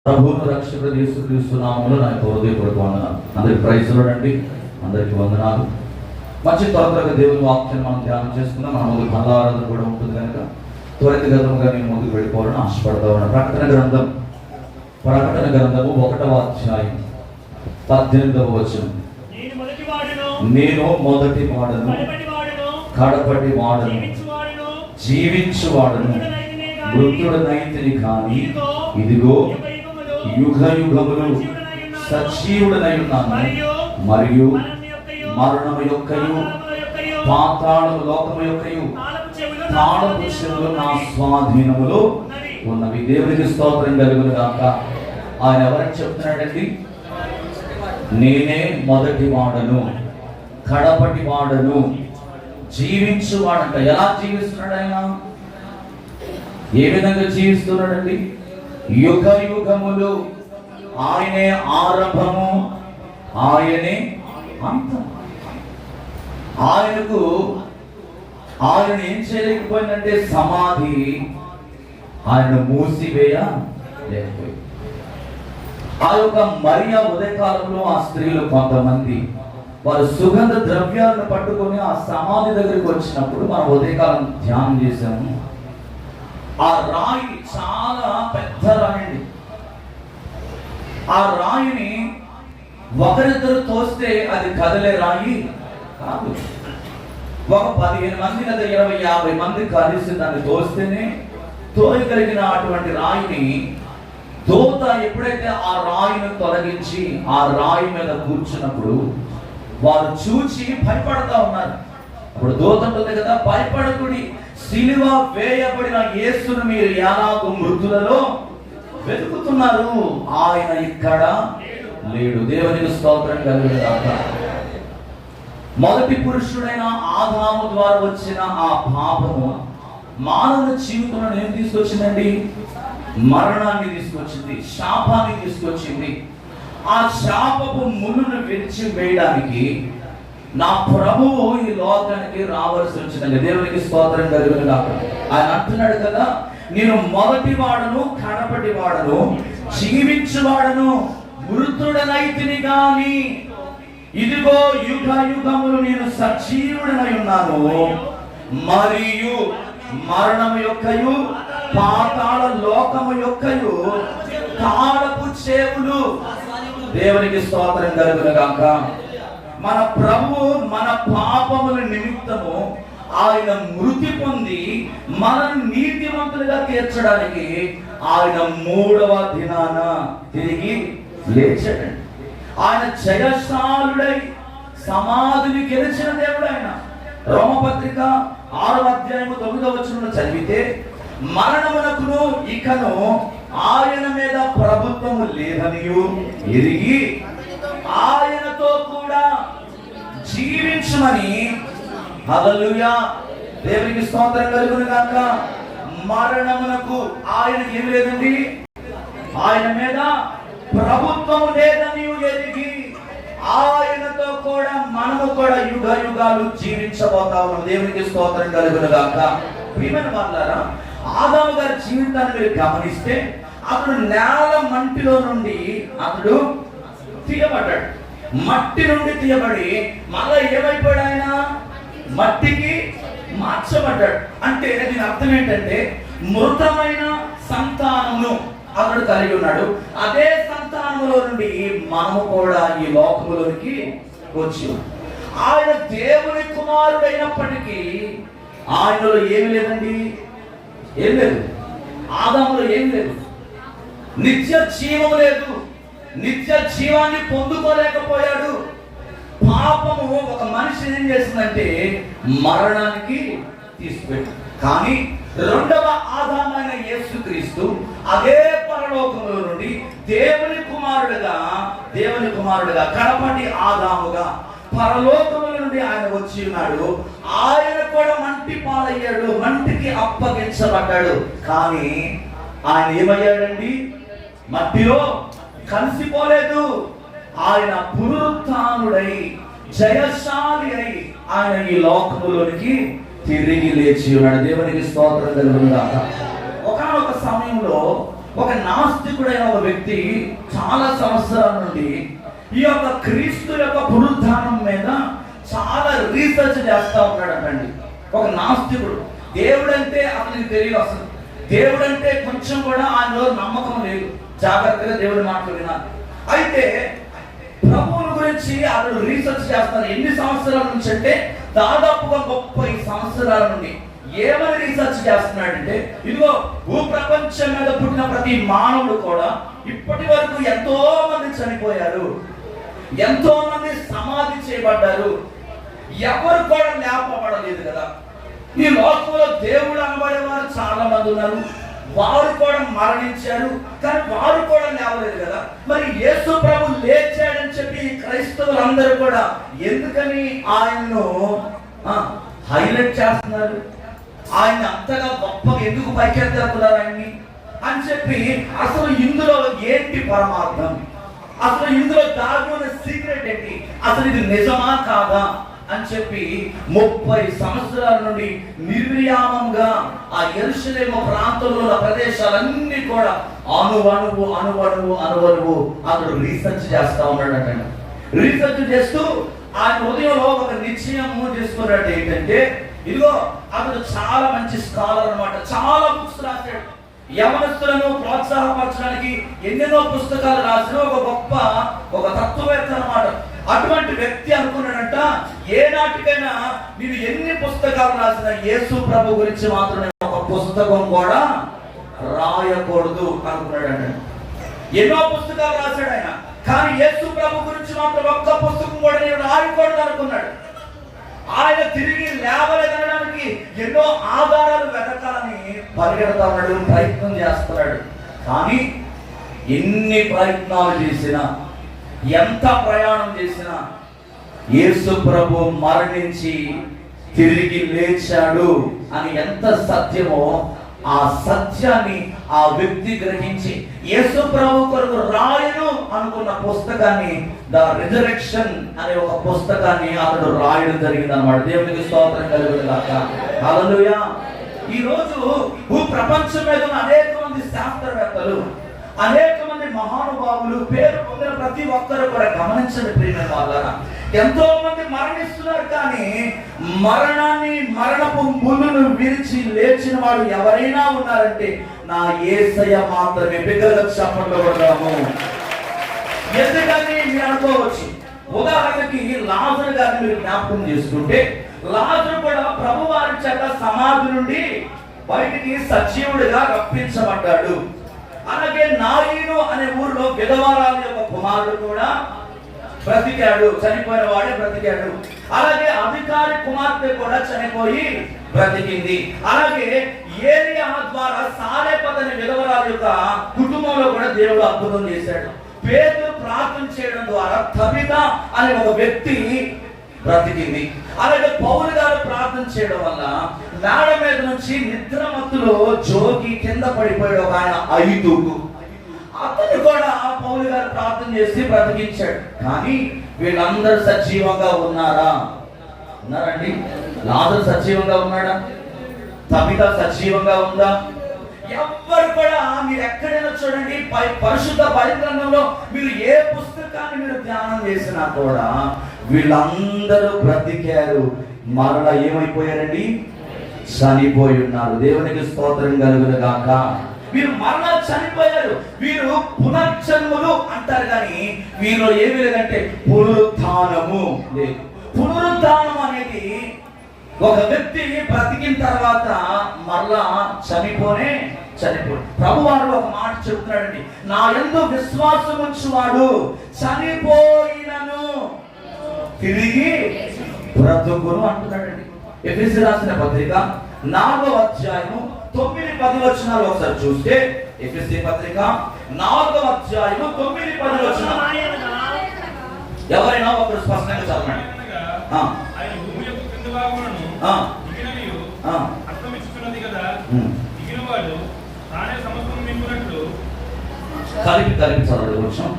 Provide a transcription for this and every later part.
ప్రభువును రక్షకుడు యేసుక్రీస్తు నామములో నా హృదయపూర్వక వందనాలు. అందరికి ప్రైజ్ లోడండి, అందరికి వందనాలు. మంచి త్వరగా దేవుని వాక్యాన్ని మనం ధ్యానం చేసుకుందాం. మన ముందు బలారాధన కూడా ఉంటుంది కనుక త్వరితగతంగా నేను ముందుకు వెళ్ళిపోవాలని ఆశపడతా ఉన్నాను. ప్రకటన గ్రంథము 1వ అధ్యాయం 18వ వచనం. నేను మొదటి వాడను, కడపటి వాడను, జీవించువాడను, మృతుడనైతిని కానీ ఇదిగో యుగ యుగములు సజీవుడనై ఉన్నాను, మరియు మరణము యొక్కయు పాతాళము లోకము యొక్కయు తాళపు చెవులు నా స్వాధీనములో ఉన్నవి. దేవునికి స్తోత్రం కలుగును గాక. ఆయన ఎవరని చెప్తున్నాడండి? నేనే మొదటి వాడను, కడపటి వాడను, జీవించువాడంట. ఎలా జీవిస్తున్నాడు ఆయన? ఏ విధంగా జీవిస్తున్నాడండి? యుగ యుగములు ఆయనే ఆరంభము, ఆయనే అంతం. ఆయన ఏం చేయలేకపోయిందంటే సమాధి ఆయన మూసివేయ లేకపోయింది. ఆ యొక్క మరియా ఉదయకాలంలో ఆ స్త్రీలు కొంతమంది వారు సుగంధ ద్రవ్యాలను పట్టుకొని ఆ సమాధి దగ్గరికి వచ్చినప్పుడు మనం ఉదయకాలం ధ్యానం చేశాము. ఆ రాయి చాలా పెద్ద రాయండి. ఆ రాయిని ఒకరిద్దరు తోస్తే అది కదిలే రాయి కాదు. ఒక 15 మంది లేదా 20-50 మంది కలిసి దాన్ని తోస్తేనే తోయగలిగిన అటువంటి రాయిని దూత ఎప్పుడైతే ఆ రాయిని తొలగించి ఆ రాయి మీద కూర్చున్నప్పుడు వారు చూచి భయపడతా ఉన్నారు. అప్పుడు దూత ఉంటుంది కదా, భయపడకుడి, సిలువ వేయబడిన యేసును మీరు ఎలాగో మృతులలో వెతుకుతున్నారు, ఆయన ఇక్కడ లేడు. దేవునికి స్తోత్రం కలుగును గాక. మొదటి పురుషుడైన ఆదాము ద్వారా వచ్చిన ఆ పాపము మానవ జీవితంలో ఏం తీసుకొచ్చిందండి? మరణాన్ని తీసుకొచ్చింది, శాపాన్ని తీసుకొచ్చింది. ఆ శాపపు ముళ్ళును విరిచి వేయడానికి నా ప్రభువు ఈ లోకానికి రావాల్సి వచ్చిందండి. దేవునికి స్తోత్రం కలుగును గాక. ఆయన అంటున్నాడు కదా, నేను మొదటి వాడను, కడపటి వాడను, జీవించువాడను, మృతుడనైతిని గాని ఇదిగో యుగ యుగములు నేను సజీవుడనై ఉన్నాను, మరియు మరణము యొక్కయు పాతాళ లోకము యొక్కయు తాళపు చెవులు. దేవునికి స్తోత్రం కలుగును గాక. మన ప్రభువు మన పాపముల నిమిత్తము ఆయన మృతి పొంది మనను నీతివంతులుగా తీర్చడానికి ఆయన 3వ దినాన తిరిగి లేచాడండి. ఆయన జయశాలుడై సమాధిని గెలిచిన దేవుడు ఆయన. రోమపత్రిక 6వ అధ్యాయము 9వ వచనంలో చదివితే మరణమునకును ఇకను ఆయన మీద ప్రభుత్వము లేదనియు ఎరిగి ఆయనతో కూడా జీవించమని. హల్లెలూయా, దేవునికి స్తోత్రం కలుగును గాక. మరణమునకు ఆయనకి ఏం లేదండి, ఆయన మీద ప్రభుత్వము లేదని ఎరిగి ఆయనతో కూడా మనము కూడా యుగ యుగాలు జీవించబోతా ఉన్నాం. దేవునికి స్తోత్రం కలుగును గాక. ప్రియమైన వాళ్ళారా, ఆదాము గారి జీవితాన్ని మీరు గమనిస్తే అతడు నేల మంటిలో నుండి అతడు తీయబడ్డాడు. మట్టి నుండి తీయబడి మళ్ళా ఏమైపోయాడు? ఆయన మట్టికి మార్చబడ్డాడు. అంటే దీని అర్థం ఏంటంటే మృతమైన సంతానమును అతడు కలిగి ఉన్నాడు. అదే సంతానములో నుండి మనము కూడా ఈ లోకములోనికి వచ్చాము. ఆయన దేవుని కుమారుడైనప్పటికీ ఆయనలో ఏమి లేదండి, ఏం లేదు. ఆదాములో ఏం లేదు, నిత్య జీవము లేదు, నిత్య జీవాన్ని పొందుకోలేకపోయాడు. పాపము ఒక మనిషి ఏం చేస్తుందంటే మరణానికి తీసుకుపెట్టు. కానీ 2వ ఆదామైన యేసుక్రీస్తు అదే పరలోకములో నుండి దేవుని కుమారుడుగా కడపటి ఆదాముగా పరలోకముల నుండి ఆయన వచ్చి ఉన్నాడు. ఆయన కూడా మంటి పాలయ్యాడు, మంటికి అప్పగించబడ్డాడు. కానీ ఆయన ఏమయ్యాడండి? మట్టిలో కలిసిపోలేదు. ఆయన పునరుత్థానుడై జయశాలి అయి ఆయన ఈ లోకములోనికి తిరిగి లేచి ఉన్నాడు. దేవునికి స్తోత్రం కలుగును గాక. ఒకానొక సమయంలో ఒక నాస్తికుడైన ఒక వ్యక్తి చాలా సంవత్సరాల నుండి ఈ యొక్క క్రీస్తు యొక్క పునరుద్ధానం మీద చాలా రీసెర్చ్ చేస్తా ఉన్నాడండి. ఒక నాస్తికుడు, దేవుడంటే అతనికి తెలియదు, అసలు దేవుడంటే కొంచెం కూడా ఆయనలో నమ్మకం లేదు. జాగ్రత్తగా దేవుడి మాటలు వినాలి. అయితే ప్రభువుని గురించి అతడు రీసెర్చ్ చేస్తాడు. ఎన్ని సంవత్సరాల నుంచి అంటే దాదాపుగా 30 సంవత్సరాల నుండి. ఏమని రీసెర్చ్ చేస్తున్నాడంటే, ఇదిగో భూప్రపంచం మీద పుట్టిన ప్రతి మానవుడు కూడా ఇప్పటి వరకు ఎంతో మంది చనిపోయారు, ఎంతో మంది సమాధి చేయబడ్డారు, ఎవరు కూడా లేపబడలేదు కదా. ఈ లోకంలో దేవుడు అనబడేవారు చాలా మంది ఉన్నారు, వారు కూడా మరణించారు, కానీ వారు కూడా లేవలేదు కదా. మరి యేసు ప్రభు లేచాడని చెప్పి క్రైస్తవులందరూ కూడా ఎందుకని ఆయన్ను హైలైట్ చేస్తున్నారు, ఆయన అంతగా గొప్పగా ఎందుకు పైకెత్తుతున్నారు ఆయన్ని అని చెప్పి, అసలు ఇందులో ఏంటి పరమార్థం, అసలు ఇందులో దాగి ఉన్న సీక్రెట్ ఏంటి, అసలు ఇది నిజమా కాదా అని చెప్పి 30 సంవత్సరాల నుండి నిర్విరామంగా ఆ యెరూషలేము ప్రాంతంలో ఉన్న ప్రదేశాలన్నీ కూడా అనువనువు అతడు రీసెర్చ్ చేస్తా ఉన్నాడట. రీసెర్చ్ చేస్తూ ఆయన హృదయంలో ఒక నిశ్చయము చేసుకున్నాడు. ఏంటంటే, ఇదిగో అతడు చాలా మంచి స్కాలర్ అన్నమాట, చాలా బుక్స్ రాశాడు. యవనస్తులను ప్రోత్సాహపరచడానికి ఎన్నెన్నో పుస్తకాలు రాసిన ఒక తత్వవేత్త అన్నమాట. అటువంటి వ్యక్తి అనుకున్నాడంట, ఏ నాటికైనా నేను ఎన్ని పుస్తకాలు రాసిన యేసు ప్రభు గురించి మాత్రమే ఒక పుస్తకం కూడా రాయకూడదు అనుకున్నాడంట. ఎన్నో పుస్తకాలు రాశాడు ఆయన, కానీ యేసు ప్రభు గురించి మాత్రం ఒక్క పుస్తకం కూడా నేను రాయకూడదు అనుకున్నాడు. ఆయన తిరిగి లేవలేదనడానికి ఎన్నో ఆధారాలు వెతకాలని పరిగెడతా ఉన్నాడు, ప్రయత్నం చేస్తున్నాడు. కానీ ఎన్ని ప్రయత్నాలు చేసినా, ఎంత ప్రయాణం చేసినా, యేసు ప్రభు మరణించి తిరిగి లేచాడు అని ఎంత సత్యమో ఆ సత్యాన్ని ఆ వ్యక్తి గ్రహించి యేసు ప్రభు కొరకు రాయను అనుకున్న పుస్తకాన్ని, ద రిజరెక్షన్ అనే ఒక పుస్తకాన్ని అతడు రాయడం జరిగింది అన్నమాట. దేవునికి స్తోత్రం కలుగును గాక. హల్లెలూయా. ఈ రోజు ప్రపంచం మీద ఉన్న అనేక మంది శాస్త్రవేత్తలు, అనేక మంది మహానుభావులు, పేరు పొందిన ప్రతి ఒక్కరు కూడా గమనించండి ప్రియమైన వాళ్ళారా, ఎంతో మంది మరణిస్తున్నారు, కానీ మరణపు ముళ్ళును విరిచి లేచిన వాడు ఎవరైనా ఉన్నారంటే నా యేసయ్య మాత్రమే. బిగ్గరగా చప్పట్లు కొడదాము. ఎందుకని మీరు అనుకోవచ్చు. ఉదాహరణకి లాజరు గారిని మీరు జ్ఞాపకం చేసుకుంటే, లాజరు కూడా ప్రభువారి చేత సమాధి నుండి బయటికి సజీవుడిగా రప్పించబడ్డాడు. అలాగే నాయను అనే ఊరిలో విధవరాలి యొక్క కుమారుడు కూడా బ్రతికాడు, చనిపోయిన వాడే బ్రతికాడు. అలాగే అధికారి కుమార్తె కూడా చనిపోయి బ్రతికింది. అలాగే ఏలియా ద్వారా సారెపత్ అనే విధవరాలి యొక్క కుటుంబంలో కూడా దేవుడు అద్భుతం చేశాడు. పేతురు ప్రార్థన చేయడం ద్వారా తబిత అనే ఒక వ్యక్తి బ్రతికింది. అలాగే పౌలు గారు ప్రార్థన చేయడం వల్ల మేడ మీద నుంచి నిద్రమత్తులో జోగి కింద పడిపోయాడు ఒక ఆయన ఐదుగు. అతను కూడా పౌలు గారు ప్రార్థన చేసి బ్రతికించాడు. కానీ వీళ్ళందరూ సజీవంగా ఉన్నారా? ఉన్నారండి. లాజరు సజీవంగా ఉన్నాడా? తబిత సజీవంగా ఉందా? ఎవ్వరు కూడా మీరు ఎక్కడైనా చూడండి, పరిశుద్ధ బైబిల్లో మీరు ఏ పుస్తకాన్ని మీరు ధ్యానం చేసినా కూడా వీళ్ళందరూ బ్రతికారు. మరలా ఏమైపోయారండి? చనిపోయి ఉన్నారు. దేవునికి స్తోత్రం కలుగును గాక. వీరు మరలా చనిపోయారు. వీరు పునర్జన్ములు అంటారు, కానీ వీరిలో ఏమి లేదంటే పునరుత్థానము లేదు. పునరుత్థానం అనేది ఒక వ్యక్తి బ్రతికిన తర్వాత మరలా చనిపోడు. ప్రభువారు ఒక మాట చెప్తున్నాడండి, నా యందు విశ్వాసం ఉంచువాడు చనిపోయినను తిరిగి బ్రతుకును అంటున్నాడండి. ఎఫెసీ రాసిన పత్రిక 4వ అధ్యాయము 9-10 వచనాలు ఒకసారి చూస్తే, ఎఫెసీ పత్రిక 4వ అధ్యాయము 9-10 వచనాలు ఎవరైనా ఒకరు స్పష్టంగా చదవండి. కలిపి చదవడం కొంచెం.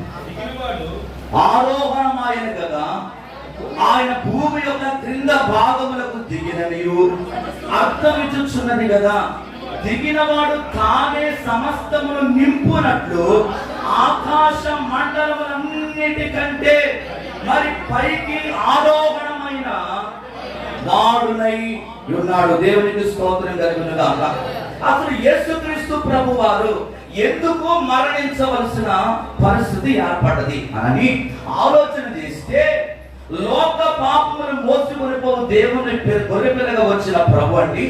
ఆరోహణమాయను కదా, ఆయన భూమి యొక్క క్రింద భాగములకు దిగిననియు అర్థమిచ్చుచున్నది కదా. దిగినవాడు తానే సమస్తమును నింపునట్లు ఆకాశ మండలములన్నిటికంటే మరి పైకి ఆరోహణమైన వాడునై ఉన్నాడు. దేవునికి స్తోత్రం కలుగును గాక. అసలు యేసుక్రీస్తు ప్రభువారు ఎందుకు మరణించవలసిన పరిస్థితి ఏర్పడ్డది అని ఆలోచన చేస్తే, లోక పాపమును మోసుకొని పోవు దేవుని గొర్రెపిల్లగా వచ్చిన ప్రభు అండి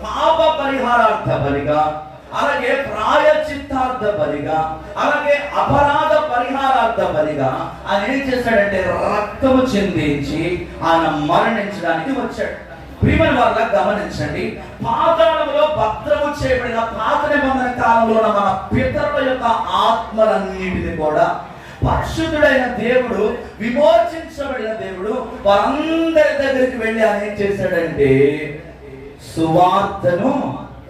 పాప పరిహారార్థ బలిగా, అలాగే ప్రాయచిత్తార్థ బలిగా, అలాగే అపరాధ పరిహారార్థ బలిగా ఆయన ఏం చేశాడంటే రక్తము చెందించి ఆయన మరణించడానికి వచ్చాడు. ప్రియమైన వాళ్ళ గమనించండి, పాతాళంలో భద్రము చేయబడిన పాత నిబంధన కాలంలో మన పితరుల యొక్క ఆత్మలన్నిటిని కూడా పరిశుద్ధుడైన దేవుడు, విమోచించబడిన దేవుడు వారందరి దగ్గరికి వెళ్ళి ఆయన ఏం చేశాడంటే సువార్తను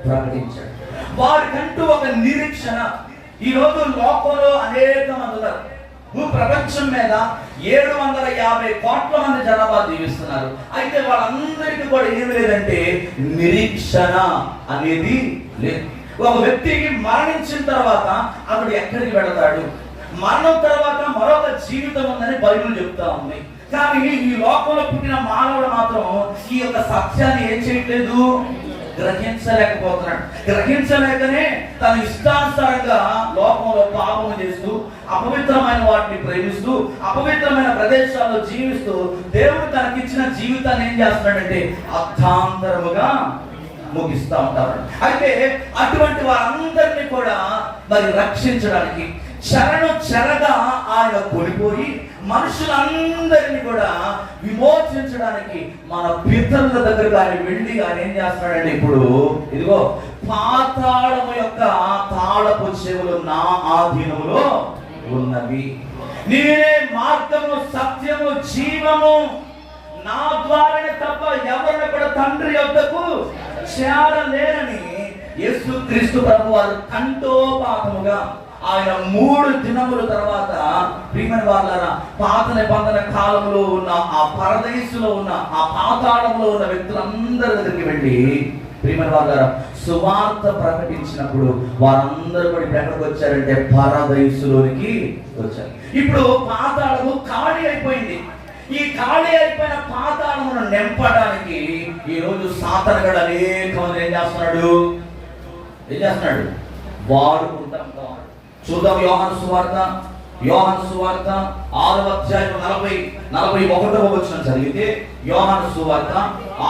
ప్రకటించాడు. వారికంటూ ఒక నిరీక్షణ. ఈ రోజు లోకంలో అనేక మంది ఉన్నారు. ప్రపంచం మీద 750 కోట్ల మంది జనాభా జీవిస్తున్నారు. అయితే వాళ్ళందరికీ కూడా ఏమి లేదంటే నిరీక్షణ అనేది లేదు. ఒక వ్యక్తికి మరణించిన తర్వాత అతడు ఎక్కడికి వెళతాడు, మరణం తర్వాత మరొక జీవితం ఉందని బైబిల్ చెప్తా ఉంది. కానీ ఈ లోకంలో పుట్టిన మానవుడు మాత్రం ఈ యొక్క సత్యాన్ని ఏం చేయట్లేదు, గ్రహించలేకపోతున్నాడు. గ్రహించలేకనే తన ఇష్టానుసారంగా లోకంలో పాపము చేస్తూ, అపవిత్రమైన వాటిని ప్రేమిస్తూ, అపవిత్రమైన ప్రదేశాల్లో జీవిస్తూ దేవుడు తనకిచ్చిన జీవితాన్ని ఏం చేస్తున్నాడంటే అర్థాంతరముగా ముగిస్తూ ఉంటారు. అయితే అటువంటి వారందరినీ కూడా మరి రక్షించడానికి చెరగా ఆయన కొనిపోయి మనుషులందరినీ కూడా విమోచించడానికి మన పితరుల దగ్గరకు ఆయన వెళ్ళి ఆయన ఏం చేస్తున్నాడంటే ఇప్పుడు ఇదిగో పాతాళము యొక్క తాళపు చెవులు నా ఆధీనంలో ఉన్నవి, నేనే మార్గము సత్యము జీవము, నా ద్వారానే తప్ప ఎవరిని కూడా తండ్రి యొద్దకు చేరలేరని యేసుక్రీస్తు ప్రభువారు కంఠోపాతముగా ఆయన 3 దినముల తర్వాత ప్రియమైన వాళ్ళారా పాత నిబంధన కాలంలో ఉన్న ఆ పరదేశంలో ఉన్న ఆ పాతాళంలో ఉన్న వ్యక్తులందరి దగ్గరికి వెళ్ళి ప్రియమైన వాళ్ళారా సువార్త ప్రకటించినప్పుడు వారందరూ కూడా ఎక్కడికి వచ్చారంటే పరదేశంలోనికి వచ్చారు. ఇప్పుడు పాతాళము ఖాళీ అయిపోయింది. ఈ ఖాళీ అయిపోయిన పాతాళమును నింపడానికి ఈ రోజు సాతానుగాడు అనేక మంది ఏం చేస్తున్నాడు వాడుకుంటాం. చూద్దాం యోహాను సువార్త 6వ అధ్యాయం 41వ వచనం చదివితే, యోహాను సువార్త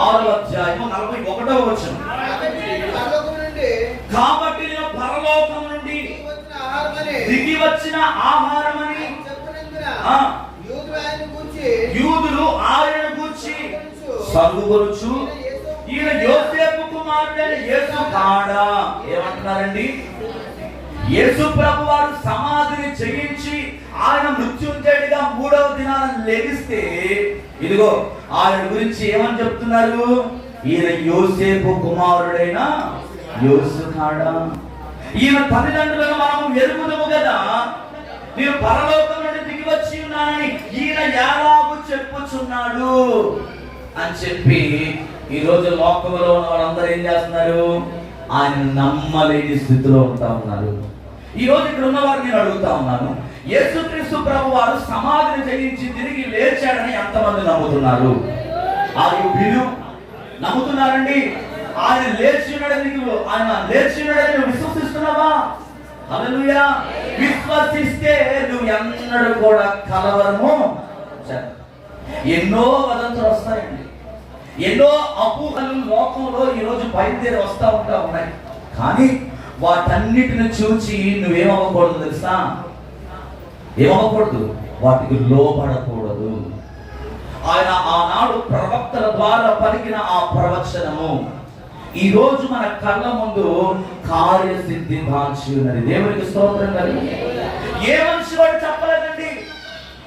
6వ అధ్యాయం 41వ వచనం. కాబట్టి నేను పరలోకం నుండి దిగి వచ్చిన ఆహారమని యూదులు ఆయన గూర్చి సరుగుకొనుచు ఈయన యోసేపు కుమారుడైన యేసు కాడా ఏమంటున్నారండి? యేసు ప్రభు వారు సమాధిని జయించి ఆయన మృత్యుంజయుడిగా 3వ దినాన లెగిస్తే ఇదిగో ఆయన గురించి ఏమని చెప్తున్నారు? ఈయన యోసేపు కుమారుడైన యేసు కాడా. ఈయన తల్లిదండ్రులను మనం ఎరుగుదము కదా, నేను పరలోకం నుండి దిగి వచ్చి ఉన్నానని ఈయన ఎలాగూ చెప్పుచున్నాడు అని చెప్పి ఈ రోజు లోకంలో ఉన్న వాళ్ళందరూ ఏం చేస్తున్నారు? ఆయన నమ్మలేని స్థితిలో ఉంటా ఉన్నారు. ఈ రోజు ఇక్కడ ఉన్న వారిని నేను అడుగుతా ఉన్నాను, యేసుక్రీస్తు ప్రభు వారు సమాధిని జయించి తిరిగి లేచాడని ఎంతమంది నమ్ముతున్నారు? నమ్ముతున్నారండి? ఆయన లేచి ఉన్నాడని నువ్వు విశ్వసిస్తున్నావా? హల్లెలూయా. విశ్వసిస్తే నువ్వు ఎన్నడూ కూడా కలవరము. ఎన్నో వదంతులు వస్తాయండి, ఎన్నో అపోహలు లోకంలో ఈరోజు బయలుదేరి వస్తూ ఉన్నాయి. కానీ వాటన్నిటిని చూచి నువ్వేమవ్వకూడదు తెలుసా? ఏమవ్వకూడదు, వాటికి లోబడకూడదు. ఆయన ఆనాడు ప్రవక్తల ద్వారా పలికిన ఆ ప్రవచనము ఈ రోజు మన కళ్ళ ముందు కార్యసిద్ధి దాల్చి ఉన్నది. దేవునికి స్తోత్రం కలిగి. ఏ మనిషి వాడు చెప్పలేదండి,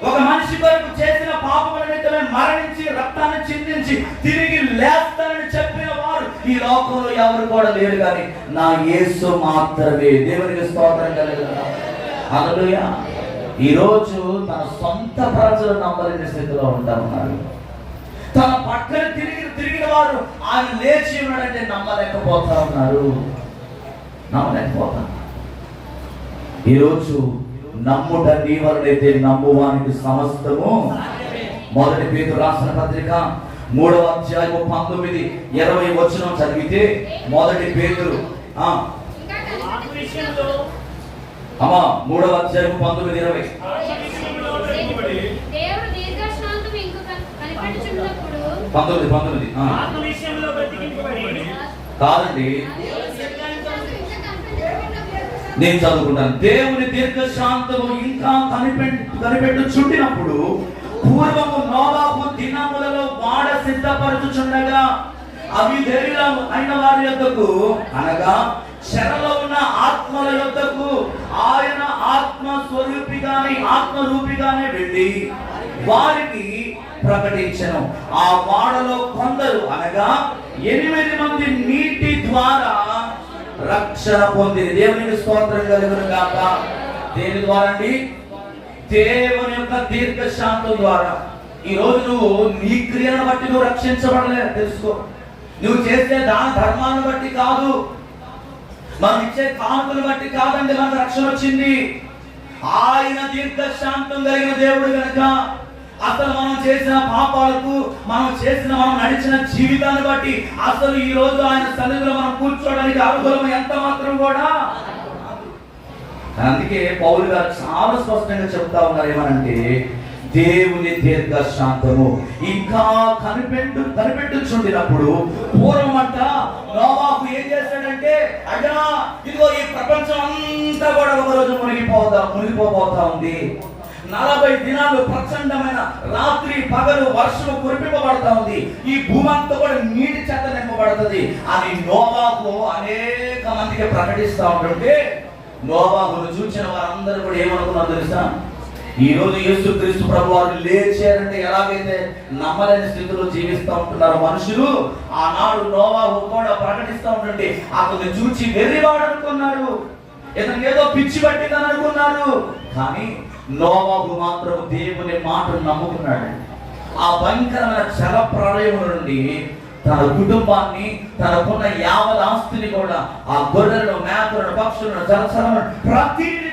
ఒక మనిషి కొరకు చేసిన పాపముల నిమిత్తమే మరణించి రక్తాన్ని చిందించి తిరిగి లేస్తానని చెప్పిన వారు ఈ లోకంలో ఎవరు కూడా లేరు, కానీ నా యేసు మాత్రమే. దేవునికి స్తోత్రం కలుగును. హల్లెలూయా. ఈ రోజు తన సొంత ప్రజలు నమ్మలేని స్థితిలో ఉంటా ఉన్నారు. తన పక్కన తిరిగిన వారు ఆయన లేచి ఉన్నాడంటే నమ్మలేకపోతా ఉన్నారు. నమ్మలేకపోతాం. ఈరోజు నమ్ముట నీ వలనైతే నమ్మువానికి సమస్తము. మొదటి పేతురు రాసిన పత్రిక 3వ అధ్యాయము 19-20 వచనం చదివితే, మొదటి పేతురు 3వ అధ్యాయము 19-20 కాదండి, నేను చదువుకుంటాను. దేవుని దీర్ఘశాంతము ఇంకా కనిపెట్టుచుండినప్పుడు పూర్వము నోవాహు దినములలో వాడ సిద్ధపరచుచుండగా అవిధేయులు అయిన వారి యొద్దకు, అనగా చెరలో ఉన్న ఆత్మల యొద్దకు ఆయన ఆత్మరూపిగానే వెళ్ళి వారికి ప్రకటించెను. ఆ వాడలో కొందరు, అనగా 8 మంది నీటి ద్వారా రక్షణ పొందింది. దేవునికి స్తోత్రం కలుగును గాక. దేని ద్వారా అండి? దేవుని యొక్క దీర్ఘశాంతం ద్వారా. ఈ రోజు నువ్వు నీ క్రియను బట్టి నువ్వు రక్షించబడలేదు, తెలుసుకో. నువ్వు చేసే దాన ధర్మాన్ని బట్టి కాదు, మనం ఇచ్చే కానుకలు బట్టి కాదండి మనకు రక్షణ వచ్చింది. ఆయన దీర్ఘశాంతం కలిగిన దేవుడు కనుక అసలు మనం చేసిన పాపాలకు, మనం నడిచిన జీవితాన్ని బట్టి అసలు ఈ రోజు ఆయన సన్నిధిలో మనం కూర్చోవడానికి అర్హులం ఎంత మాత్రం కూడా. అందుకే పౌలు గారు చాలా స్పష్టంగా చెప్తా ఉన్నారు, ఏమనంటే దేవుని దీర్ఘశాంతము ఇంకా కనిపెట్టుచుండినప్పుడు. పూర్వమంట నోవాహు ఏం చేశాడంటే, అయ్యా ఇదిగో ఈ ప్రపంచం అంతా కూడా ఒకరోజు మునిగిపోతా ఉంది. 40 దినాలు ప్రచండమైన రాత్రి పగలు వర్షము కురిపింపబడతా ఉంది. ఈ భూమి అంతా కూడా నీటి చేత నింపబడుతుంది అని నోవాహు అనేక మందికి ప్రకటిస్తా ఉంటుంటే, నోవాహును చూసిన వారందరూ కూడా ఏమనుకున్నారు తెలుసా? ఈ రోజు యేసుక్రీస్తు ప్రభు వారు లేచారంటే ఎలాగైతే నమ్మలేని స్థితిలో జీవిస్తూ ఉంటున్నారు మనుషులు, ఆనాడు నోవాహు కూడా ప్రకటిస్తూ ఉంటుంటే అతన్ని చూచి వెర్రివాడు అనుకున్నారు, ఇతనికి ఏదో పిచ్చి పట్టిందని అనుకున్నారు. కానీ నోవాహు మాత్రం దేవుని మాటను నమ్ముకున్నాడు. ఆ భయంకరమైన జల ప్రళయం నుండి తన కుటుంబాన్ని, తనకున్న యావత్ ఆస్తిని కూడా, ఆ గొర్రెలను, మేకలను, పక్షులను, జలచరలను ప్రతిదీ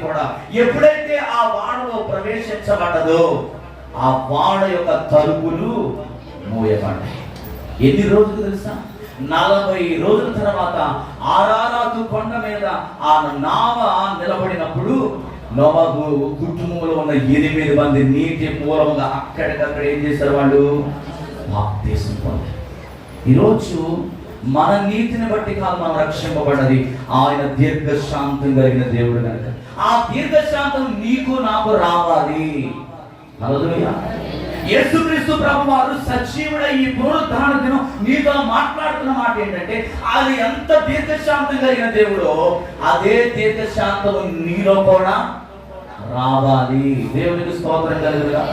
కూడా ఎప్పుడైతే ఆ వాడలో ప్రవేశించబడ్డదో ఆ వాడ యొక్క తలుపులు మూయబడ్డాయి. ఎన్ని రోజులు తెలుసా? 40 రోజుల తర్వాత ఆరారాతు కొండ మీద ఆ నావ నిలబడినప్పుడు నోవాహు కుటుంబంలో ఉన్న 8 మంది నీటి మూలంగా అక్కడికక్కడ ఏం చేశారు? వాళ్ళు బాప్తిసం పొందారు. ఈరోజు మన నీతిని బట్టి కాదు మనం రక్షింపబడ్డది, ఆయన దీర్ఘశాంతం కలిగిన దేవుడు కనుక. ఆ దీర్ఘశాంతం నీకు నాకు రావాలి. హల్లెలూయా. యేసుక్రీస్తు ప్రభు వారు సజీవుడై ఈ పునరుద్ధాన దినం నీతో మాట్లాడుతున్న మాట ఏంటంటే, అది ఎంత దీర్ఘశాంతం కలిగిన దేవుడో అదే దీర్ఘశాంతం నీలో కూడా రావాలి. దేవునికి స్తోత్రం కలుగుగా.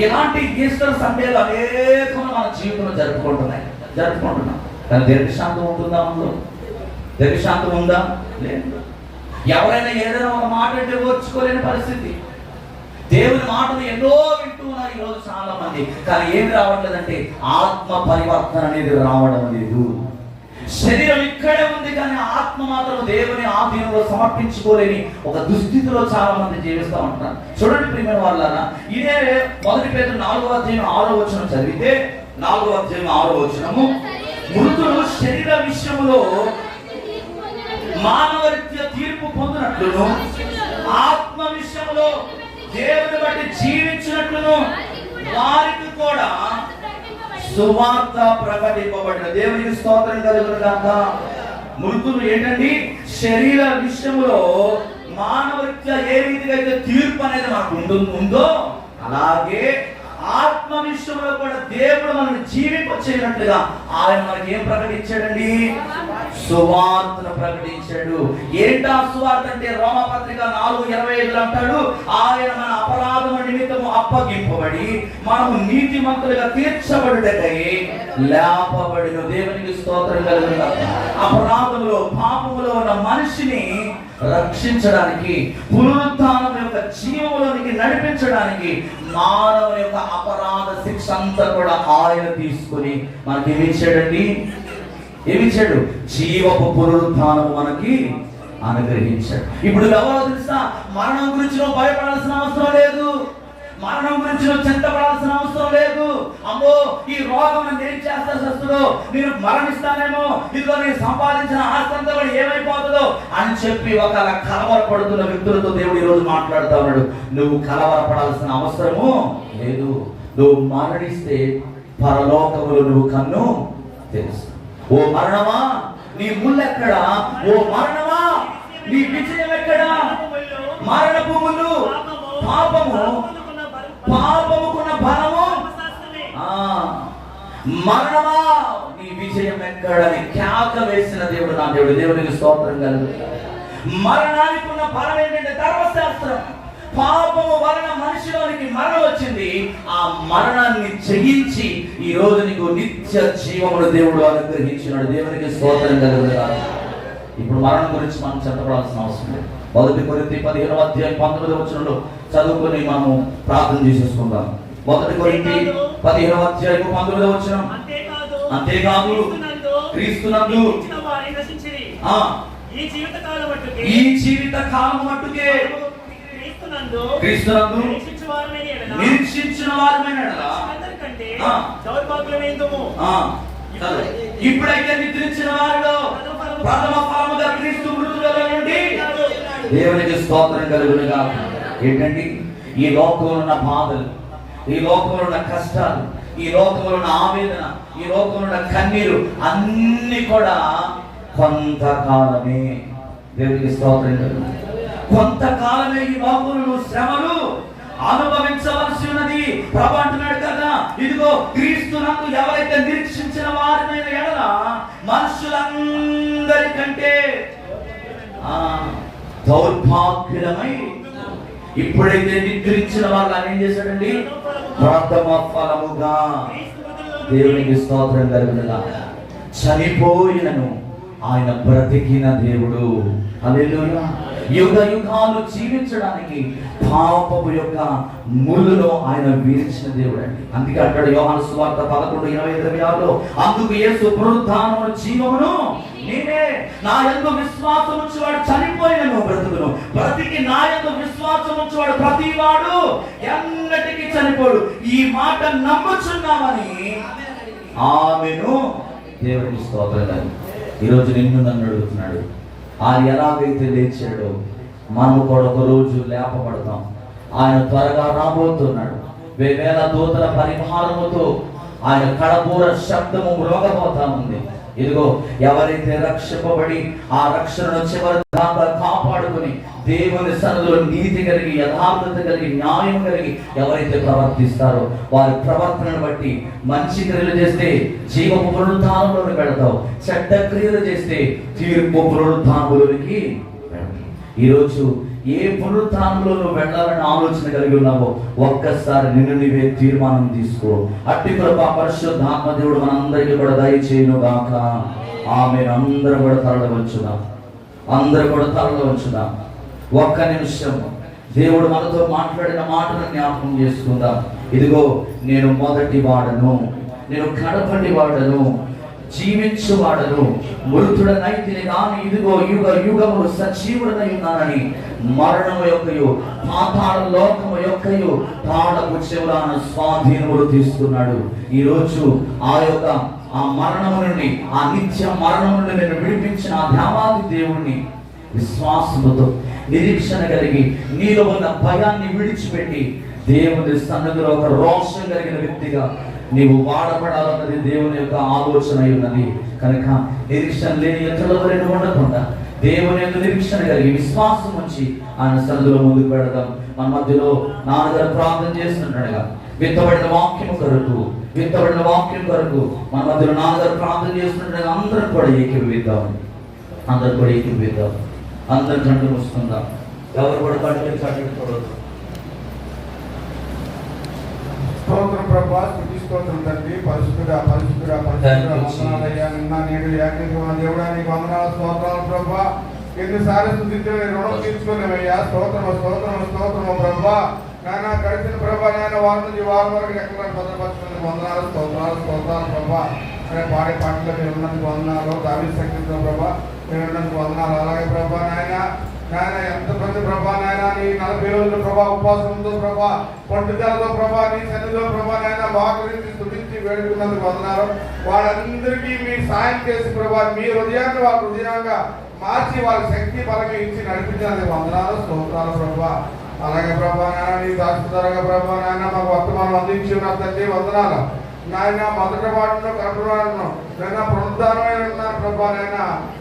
ఇలాంటి ఈస్టర్ సండేలు అనేకం మన జీవితంలో జరుపుకుంటున్నాం. కానీ దీర్ఘశాంతం ఉంటుందా? అందులో దీర్ఘశాంతం ఉందా? లేదు. ఎవరైనా ఏదైనా ఒక మాట అంటే ఓర్చుకోలేని పరిస్థితి. దేవుని మాటలు ఎన్నో వింటూ ఉన్నారు ఈరోజు చాలా మంది, కానీ ఏమి రావట్లేదంటే ఆత్మ పరివర్తన అనేది రావడం లేదు. శరీరం ఇక్కడే ఉంది కానీ ఆత్మ మాత్రం దేవుని ఆధీనంలో సమర్పించుకోలేని ఒక దుస్థితిలో చాలా మంది జీవిస్తూ ఉంటున్నారు. చూడండి ప్రియమైన వాళ్ళారా, ఇదే మొదటి పేతురు 4వ అధ్యాయం 6వ వచనం చదివితే, 4వ అధ్యాయం 6వ వచనము, మృతులు శరీర విషయంలో మానవరీత్యా తీర్పు పొందినట్లును ఆత్మ విషయంలో దేవుని బట్టి జీవించినట్లును వారికి కూడా సువార్త ప్రకటింపబడిన. దేవునికి స్తోత్రం కలుగును గాక. మృతులు ఏంటండి? శరీర విషయంలో మానవరీత్యా ఏ రీతిగా అయితే తీర్పు అనేది మనకు ఉందో అలాగే ఆత్మ విషయంలో కూడా దేవుడు మనల్ని జీవింపచేయనట్లుగా ఆయన మనకి ఏం ప్రకటించాడండి? సువార్తను ప్రకటించాడు. ఏంటా సువార్త అంటే? రోమపత్రిక 4:25 అంటాడు, ఆయన మన అపరాధము నిమిత్తము అప్పగింపబడి మనము నీతిమంతులుగా తీర్చబడుటకై లేపబడిన. దేవునికి స్తోత్రం కలుగును గాక. అపరాధములో, పాపములో ఉన్న మనిషిని రక్షించడానికి, పునరుత్థానం యొక్క జీవములోనికి నడిపించడానికి మానవుని యొక్క అపరాధ శిక్ష అంతా కూడా ఆయన తీసుకుని మనకి ఏమి ఇచ్చాడండి? ఏమిచ్చాడు? జీవపు పునరుత్థానము మనకి అనుగ్రహించాడు. ఇప్పుడు ఎవరో తెలుసా, మరణం గురించి నువ్వు భయపడాల్సిన అవసరం లేదు, మరణం గురించి నువ్వు చింతపడాల్సిన అవసరం లేదు. అమ్మో ఈ రోగం నన్ను ఏం చేస్తా సస్తుడు, నేను మరణిస్తానేమో, ఇదిగో నేను సంపాదించిన ఆస్తంతా కూడా ఏమైపోతుందో అని చెప్పి ఒకలా కలవరపడుతున్న వ్యక్తులతో దేవుడు ఈరోజు మాట్లాడుతూ ఉన్నాడు. నువ్వు కలవరపడాల్సిన అవసరము లేదు. నువ్వు మరణిస్తే పరలోకములో నువ్వు కన్ను తెలుసు. ఓ మరణమా నీ ముళ్ళెక్కడా? ఓ మరణమా నీ విజయం ఎక్కడా? మరణపు ముళ్ళు పాపము, పాపముకున్న బలము. మరణమా నీ విజయం ఎక్కడని కేక వేసిన దేవుడు నా దేవుడు. దేవునికి స్తోత్రం కలుగు. మరణానికి ఉన్న బలం ఏంటంటే ధర్మశాస్త్రం. పాపము వలన మనిషిలోనికి మరణం వచ్చింది. ఆ మరణాన్ని జయించి ఈ రోజు నీకు నిత్య జీవమును దేవుడు అనుగ్రహించినాడు. దేవునికి స్తోత్రం కలుగుగా. ఇప్పుడు మరణం గురించి మనం చెప్పవలసిన అవసరం లేదు. 1 కొరింథీ 15వ అధ్యాయం 19వ వచనంలో చదువుకొని మనము ప్రార్థన చేసేసుకుందాం. 1 కొరింథీ 15వ అధ్యాయం 19వ వచనం. అంతేకాదు క్రీస్తునందు ఈ జీవిత కాలం మట్టుకే క్రీస్తునందు నిరీక్షించిన వారమైన ఇప్పుడైతే నిద్రించిన వారిలో ప్రథమ ఫలముగా క్రీస్తు మృతులలో నుండి దేవునికి స్తోత్రం కలుగునుగా. ఏంటండి? ఈ లోకంలో ఉన్న బాధలు, ఈ లోకంలో ఉన్న కష్టాలు, ఈ లోకంలో ఉన్న ఆవేదన, ఈ లోకంలో ఉన్న కన్నీరు అన్ని కూడా కొంతకాలమే. దేవునికి స్తోత్రం కలుగును. కొంతకాలమే ఈ లోకంలో శ్రమలు అనుభవించవలసి ఉన్నది. ప్రభు అంటున్నాడు కదా, ఇదిగో క్రీస్తునందు ఎవరైతే నిరీక్షించిన వారిమైన ఎడల మనుషులందరికంటే దౌర్భాగ్యులమై ఇప్పుడైతే నిద్రించిన వాళ్ళు ఏం చేశాడండి? ప్రథమ ఫలముగా. దేవునికి స్తోత్రం కలుగునుగా. చనిపోయినను ఆయన బ్రతికిన దేవుడు. హల్లెలూయా. యుగ యుగాలు జీవించడానికి పాపము యొక్క ముళ్ళులో ఆయన వీరించిన దేవుడు అండి. అందుకే అంటాడు యోహాను సువార్త 11:25-26లో, అందుకు యేసు పునరుత్థానమును జీవమును నేనే, నా యందు విశ్వాసం ఉంచువాడు చనిపోయినను బ్రతుకును, బ్రతికి నా యందు విశ్వాసం ఉంచువాడు ప్రతివాడు ఎన్నటికీ చనిపోడు. ఈ మాట నమ్ముచున్నామని ఆమెను. దేవునికి స్తోత్రం. ఈరోజు నిన్ను నన్ను అడుగుతున్నాడు, ఆయన ఎలాగైతే లేచాడో మనము కూడా ఒక రోజు లేపబడతాం. ఆయన త్వరగా రాబోతున్నాడు. వేవేల దూతల పరిహారముతో ఆయన కడబూర శబ్దము మ్రోగబోతా ఉంది. ఇదిగో ఎవరైతే రక్షింపబడి ఆ రక్షణను చివరి దాకా కాపాడుకుని దేవుని సన్నిధిలో నీతి కలిగి, యథార్థత కలిగి, న్యాయం కలిగి ఎవరైతే ప్రవర్తిస్తారో వారి ప్రవర్తనను బట్టి మంచి క్రియలు చేస్తే జీవపు పునరుత్థానంలోకి వెళతావు, చెడ్డ క్రియలు చేస్తే తీర్పు పునరుత్థానంలోనికి వెళతావు. ఈరోజు ఏ పునరుత్థానంలో నువ్వు వెళ్ళాలని ఆలోచన కలిగి ఉన్నావో ఒక్కసారి నిన్ను నీవే తీర్మానం తీసుకో. అట్టి కృప పరిశుద్ధాత్మ దేవుడు మనందరికీ కూడా దయచేయును గాక. ఆమేన్. అందరూ కూడా తరలవచ్చుదాం, అందరూ కూడా తరలవచ్చుదాం. ఒక్క నిమిషం దేవుడు మనతో మాట్లాడిన మాటను జ్ఞాపకం చేసుకుందాం. ఇదిగో నేను మొదటి వాడను, నేను కడపటి వాడను, జీవించువాడను, మృతుడనైతిని గాని ఇదిగో యుగ యుగములు సజీవుడనై ఉన్నానని మరణము యొక్కయు పాతాళ లోకము యొక్కయు తాళపు చెవులాన స్వాధీనములు తీసుకున్నాడు. ఈరోజు ఆ మరణము నుండి, ఆ నిత్య మరణము నుండి నేను విడిపించిన ఆ దేవాది దేవుణ్ణి విశ్వాసముతో నిరీక్షణ కలిగి నీలో ఉన్న భయాన్ని విడిచిపెట్టి దేవుని సన్నిధిలో ఒక రోషం కలిగిన వ్యక్తిగా నీవు వాడబడాలన్నది దేవుని యొక్క ఆలోచన ఉన్నది. కనుక నిరీక్షణ లేని ఎత్తలవరైనా ఉండకుండా దేవుని యొక్క నిరీక్షణ కలిగి విశ్వాసం ఉంచి ఆయన సన్నిధిలో ముందుకు పెడదాం. మన మధ్యలో నాన్నగారు ప్రార్థన చేస్తుండగా విత్తబడిన వాక్యం కొరకు మన మధ్యలో నాన్నగారు ప్రార్థన చేస్తుండగా అందరం కూడా ఏకీభవిద్దాం. అందరు కంటూ వస్తుందాం. ఎవరు కూడా కట్టుకోవద్దు. స్తోత్రం ప్రభా, స్తుతి స్తోత్రం తండ్రి. పరిశుద్ధుడా వందనాలయ్యా. నిన్న నేడు ఏకీభవన దేవుడా నీకు వందనాలు స్తోత్రాలు ప్రభా. ఎన్నిసార్లు స్తుతించే రుణం తీర్చుకోలేమయ్యా. స్తోత్రము ప్రభా. నాయన గడిచిన ప్రభా, నాయన వారం నుంచి వారం వరకు ఎక్కడ భద్రపరచుకుని వందనాలు స్తోత్రాలు ప్రభా. పాడే పాటలో మీరు ఉన్నందుకు వందనాలు, దావీదు సంగీతంలో ప్రభా మీరు ఉన్నందుకు వందనాలు. అలాగే ప్రభా నాయన ఎంతమంది ప్రభా నాయన నీ 40 రోజులు ప్రభా ఉపవాసంతో ప్రభా పట్టుదలతో ప్రభా నీ సన్నిధిలో ప్రభా నాయన బాగురించి స్తుతించి వేడుకున్నందుకు వందనాలు. వాళ్ళందరికీ మీరు సాయం చేసి ప్రభా మీ హృదయాన్ని వాళ్ళ హృదయంగా మార్చి వాళ్ళ శక్తి బలంగా ఇచ్చి నడిపించినందుకు వందనాలు, స్తోత్రాలు ప్రభా. అలాగే ప్రభా నాయన నీ దాస్తుగా ప్రభా నాయన మాకు వర్తమానం అందించి ఉన్నారు తండ్రి, వందనాలు నాయన. మొదటి వాటిలో కట్టువాడును నాయన పునరుద్ధానమైన ఉన్నారు ప్రభా నాయన.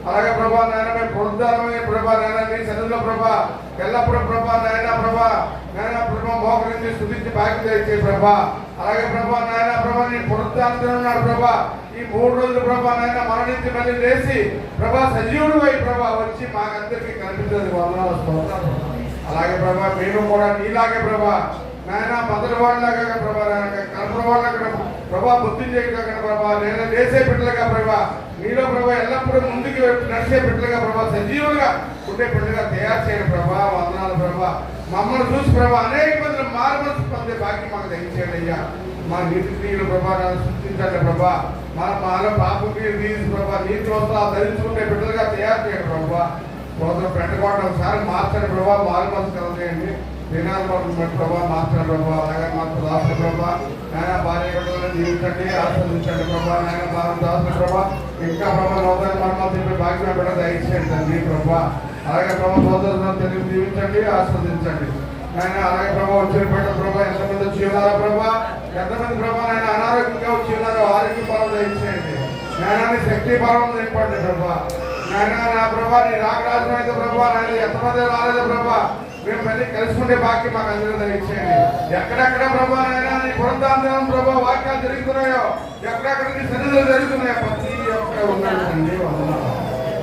అలాగే ప్రభా నాయన మేము పునరుద్ధానమైన ప్రభా నాయన నీ సన్నిధిలో ప్రభా ఎల్లప్పుడూ ప్రభా నాయన ప్రభా మోకరించి స్తుతించి బాధ్యత ఇచ్చే ప్రభా. అలాగే ప్రభా నాయన ప్రభా నీ పునరుద్ధానంతో ఉన్నాడు ప్రభా. ఈ 3 రోజులు ప్రభా నాయన మరణించి మళ్ళీ లేచి ప్రభా సజీవుడు అయి ప్రభా వచ్చి మాకందరికీ కనిపించేది వందనాలు, స్తోత్రాలు. అలాగే ప్రభా మేము కూడా నీలాగే ప్రభా నాయన మొదటి వాళ్ళలాగా ప్రభా కల్పన వాళ్ళగా ప్రభా బుద్ధి చేయగా ప్రభా నేను లేచే బిడ్డలుగా ప్రభా నీలో ప్రభా ఎల్లప్పుడూ ముందుకు నడిచే బిడ్డలుగా ప్రభా సజీవులుగా ఉండే బిడ్డలుగా తయారు చేయడం ప్రభా, వందనాలు ప్రభా. మమ్మల్ని చూసి ప్రభా అనేక మంది మారుమనసు పొందే భాగ్యం మాకు దయచేయండి అయ్యా. మా నీతి క్రియలు ప్రభా నన్ను సృష్టించండి ప్రభా. మాలో పాప క్రియలు తీసి ప్రభా నీతి వస్త్రాలు ధరించుకుంటే బిడ్డలుగా తయారు చేయండి ప్రభా. సోదరు పెట్టకుండా ఒకసారి మార్చండి ప్రభా, మారుమనసు కలగజేయండి. దినాలు ప్రభా మార్చండి ప్రభా. అలాగే మాకు దాసుల ప్రభా నాయన భార్య బిడ్డలను జీవించండి, ఆస్వాదించండి ప్రభా. నాయన దాసుల ప్రభా ఇంకా ప్రభా నూతన మర్మాలు చెప్పి భాగ్యం బిడ్డ దయచేయండి తండ్రి ప్రభా. అలాగే ప్రభా సోదరులను తెలివి జీవించండి, ఆస్వాదించండి నాయన. అలాగే ప్రభా వచ్చిన బిడ్డ ప్రభా ఎంతమంది వచ్చి ఉన్నారో ప్రభా, ఎంతమంది ప్రభా నాయన అనారోగ్యంగా వచ్చి ఉన్నారో ఆరోగ్య పరం దయచేయండి నాయన. శక్తి పరం నింపండి ప్రభా నాయన. నా ప్రభా నీ రాకరాజు అయితే ప్రభా నాయన ఎంతమంది రాలేదు ప్రభా మేము మళ్ళీ కలుసుకుంటే భాగ్యం మాకు అందరూ దయచేయండి. ఎక్కడెక్కడ ప్రభా నాయన నీ పునరుద్ధానం ప్రభా వాక్యాలు జరుగుతున్నాయో, ఎక్కడెక్కడ నీ సన్నిధులు జరుగుతున్నాయో ప్రతి ఒక్క ఉన్నాడండి, వందనాలు.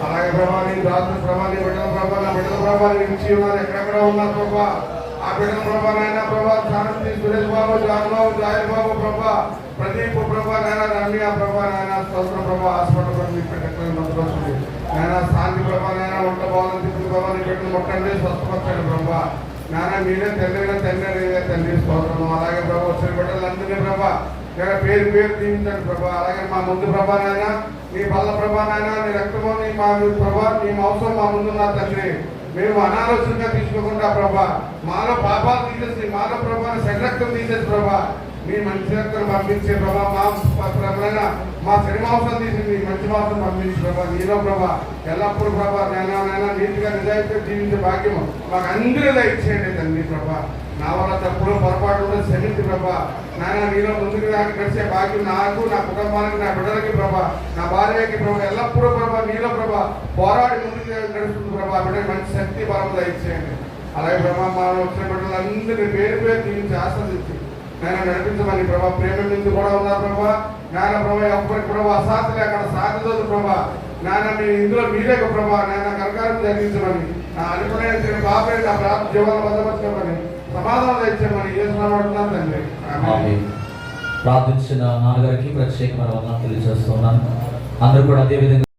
అలాగే ప్రభా నీ దాసుల ప్రభా నీ బిడ్డల ప్రభా నా బిడ్డల ప్రభా ఇచ్చి ఉన్నారు ఎక్కడెక్కడ ఉన్నారు ప్రభా. ఆ బిడ్డల ప్రభా నాయన ప్రభా శాంతి సురేష్ బాబు, జాన్ బాబు, జాయల్ బాబు ప్రభా, ప్రదీప్ ప్రభా నాయన రమ్య ప్రభా నాయన స్వస్థ ప్రభా హాస్పిటల్ మందులు నాయన శాంతి ప్రభా నాయన వంట బాగుంది ప్రభా నీ బిడ్డలు ముట్టండి, స్వస్థపరచండి ప్రభా నాయన. మీరే తండ్రి స్తోత్రము. అలాగే ప్రభా వచ్చిన బిడ్డలందరినీ ప్రభా నేను పేరు దీవించండి ప్రభా. అలాగే మా ముందు ప్రభా నాయన నీ బల్ల ప్రభా నాయన నీ రక్తము నీ మా ప్రభా నీ మాంసం మా ముందున్నారు తండ్రి. మేము అనాలోచనగా తీసుకోకుండా ప్రభా మాలో పాపాలు తీసేసి మాలో ప్రభా శరీరక్తం తీసేసి ప్రభా మీ మంచి రక్తం పంపించే ప్రభా మా శరీర మాంసం తీసి మీ మంచి మాంసం పంపించి ప్రభా నీలో ప్రభా ఎల్లప్పుడూ ప్రభా నైనా నీతిగా నిజాయితీ జీవించే భాగ్యం మాకు అందరూ దయచేయండి తండ్రి ప్రభా. నా వల్ల తప్పుడు పొరపాటు క్షమించి ప్రభా నాయన నీలో ముందుకు నడిచే భాగ్యం నాకు, నా కుటుంబానికి, నా బిడ్డలకి ప్రభా, నా భార్యకి ప్రభా ఎల్లప్పుడూ ప్రభా నీలో ప్రభా పోరాడి ముందుకు నడుస్తుంది ప్రభా. బిడ్డ మంచి శక్తి బలం దయచేయండి. అలాగే ప్రభా మా వచ్చిన బిడ్డలందరినీ పేరు జీవించి ఆస్వాదించి నేను నడిపించమని ప్రభా. ప్రేమ మీద కూడా ఉన్నారు ప్రభా నాయన ప్రభా. ఎప్పటికి ప్రభా అసాధ్యం అక్కడ సాధ్యత ప్రభా నాయన మీ ఇందులో మీరే ప్రభా నాయన కరకారం జరిగించమని నా అనుకునే బాబే నా ప్రాప్త జీవనం భద్రపరచమని సమాధానం ఇచ్చామని చేస్తున్నాం తండ్రి. ప్రార్థించిన నాన్నగారికి ప్రత్యేకమైన వందనాలు తెలియజేస్తున్నాను. అందరూ కూడా అదే విధంగా